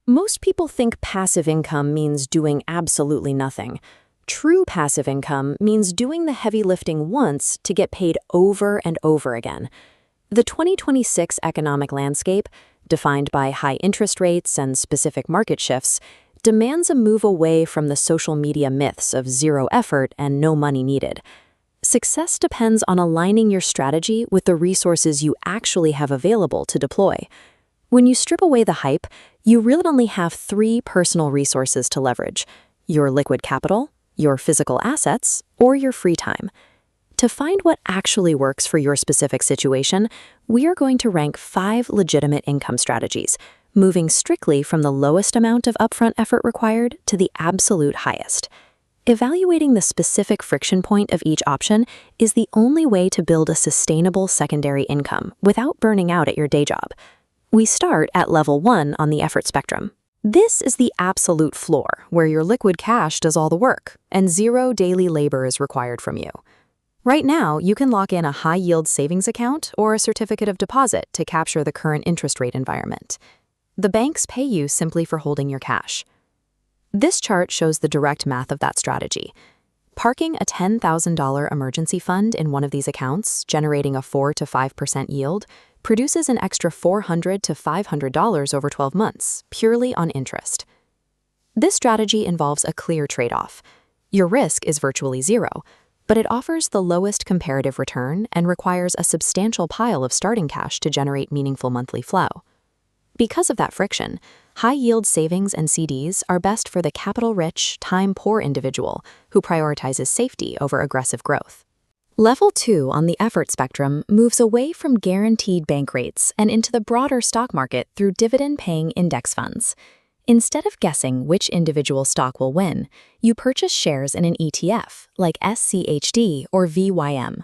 Most people think passive income means doing absolutely nothing. True passive income means doing the heavy lifting once to get paid over and over again. The 2026 economic landscape, defined by high interest rates and specific market shifts, demands a move away from the social media myths of zero effort and no money needed. Success depends on aligning your strategy with the resources you actually have available to deploy. When you strip away the hype, you really only have 3 personal resources to leverage: your liquid capital, your physical assets, or your free time. To find what actually works for your specific situation, we are going to rank 5 legitimate income strategies, moving strictly from the lowest amount of upfront effort required to the absolute highest. Evaluating the specific friction point of each option is the only way to build a sustainable secondary income without burning out at your day job. We start at level 1 on the effort spectrum. This is the absolute floor, where your liquid cash does all the work, and 0 daily labor is required from you. Right now, you can lock in a high-yield savings account or a certificate of deposit to capture the current interest rate environment. The banks pay you simply for holding your cash. This chart shows the direct math of that strategy. Parking a $10,000 emergency fund in one of these accounts, generating a 4 to 5% yield, produces an extra $400 to $500 over 12 months, purely on interest. This strategy involves a clear trade-off. Your risk is virtually 0, but it offers the lowest comparative return and requires a substantial pile of starting cash to generate meaningful monthly flow. Because of that friction, high-yield savings and CDs are best for the capital-rich, time-poor individual who prioritizes safety over aggressive growth. Level 2 on the effort spectrum moves away from guaranteed bank rates and into the broader stock market through dividend-paying index funds. Instead of guessing which individual stock will win, you purchase shares in an ETF, like SCHD or VYM.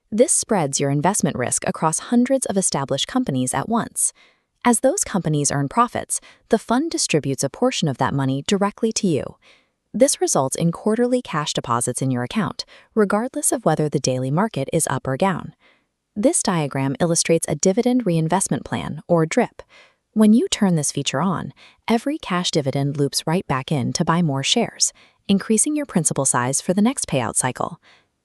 This spreads your investment risk across hundreds of established companies at once. As those companies earn profits, the fund distributes a portion of that money directly to you. This results in quarterly cash deposits in your account, regardless of whether the daily market is up or down. This diagram illustrates a dividend reinvestment plan, or DRIP. When you turn this feature on, every cash dividend loops right back in to buy more shares, increasing your principal size for the next payout cycle.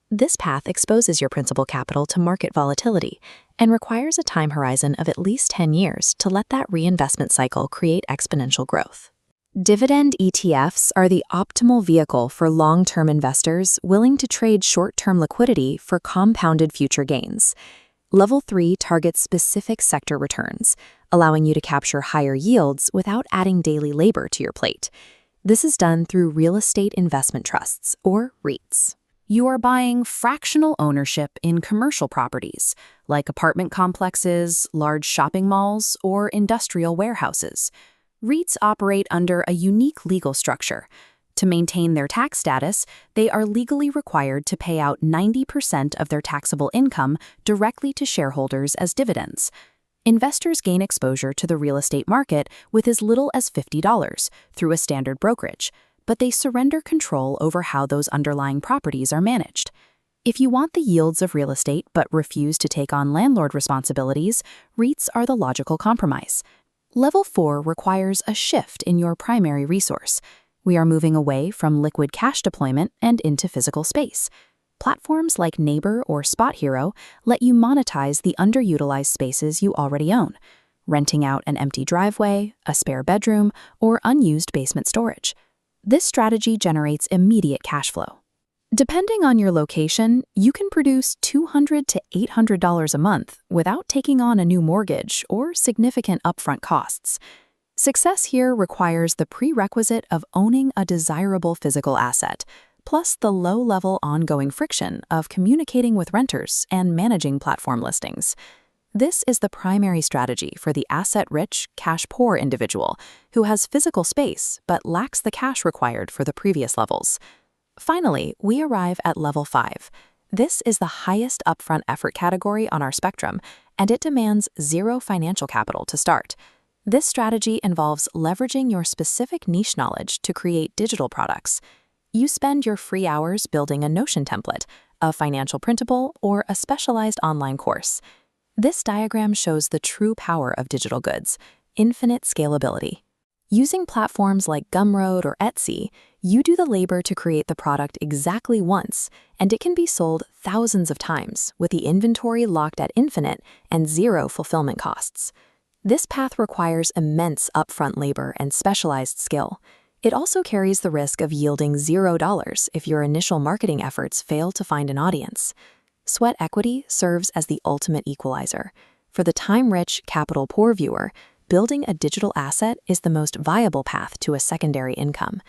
This path exposes your principal capital to market volatility and requires a time horizon of at least 10 years to let that reinvestment cycle create exponential growth. Dividend ETFs are the optimal vehicle for long-term investors willing to trade short-term liquidity for compounded future gains. Level 3 targets specific sector returns, allowing you to capture higher yields without adding daily labor to your plate. This is done through real estate investment trusts, or REITs. You are buying fractional ownership in commercial properties, like apartment complexes, large shopping malls, or industrial warehouses. REITs operate under a unique legal structure. To maintain their tax status, they are legally required to pay out 90% of their taxable income directly to shareholders as dividends. Investors gain exposure to the real estate market with as little as $50 through a standard brokerage, but they surrender control over how those underlying properties are managed. If you want the yields of real estate but refuse to take on landlord responsibilities, REITs are the logical compromise. Level 4 requires a shift in your primary resource. We are moving away from liquid cash deployment and into physical space. Platforms like Neighbor or Spot Hero let you monetize the underutilized spaces you already own, renting out an empty driveway, a spare bedroom, or unused basement storage. This strategy generates immediate cash flow. Depending on your location, you can produce $200 to $800 a month without taking on a new mortgage or significant upfront costs. Success here requires the prerequisite of owning a desirable physical asset, plus the low-level ongoing friction of communicating with renters and managing platform listings. This is the primary strategy for the asset-rich, cash-poor individual who has physical space but lacks the cash required for the previous levels. Finally, we arrive at level 5. This is the highest upfront effort category on our spectrum, and it demands 0 financial capital to start. This strategy involves leveraging your specific niche knowledge to create digital products. You spend your free hours building a Notion template, a financial printable, or a specialized online course. This diagram shows the true power of digital goods: infinite scalability. Using platforms like Gumroad or Etsy, you do the labor to create the product exactly once, and it can be sold thousands of times with the inventory locked at infinite and zero fulfillment costs. This path requires immense upfront labor and specialized skill. It also carries the risk of yielding $0 if your initial marketing efforts fail to find an audience. Sweat equity serves as the ultimate equalizer. For the time-rich, capital-poor viewer, building a digital asset is the most viable path to a secondary income.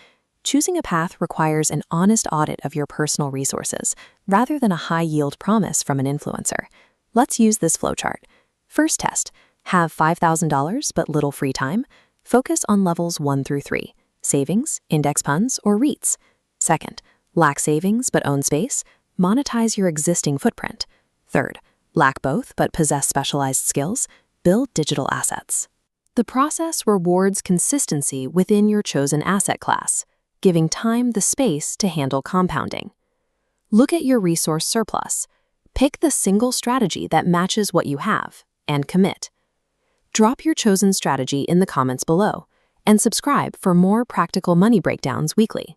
Choosing a path requires an honest audit of your personal resources, rather than a high-yield promise from an influencer. Let's use this flowchart. First test: have $5,000 but little free time? Focus on levels 1 through 3, savings, index funds, or REITs. Second, lack savings but own space? Monetize your existing footprint. Third, lack both but possess specialized skills? Build digital assets. The process rewards consistency within your chosen asset class, giving time the space to handle compounding. Look at your resource surplus. Pick the single strategy that matches what you have, and commit. Drop your chosen strategy in the comments below, and subscribe for more practical money breakdowns weekly.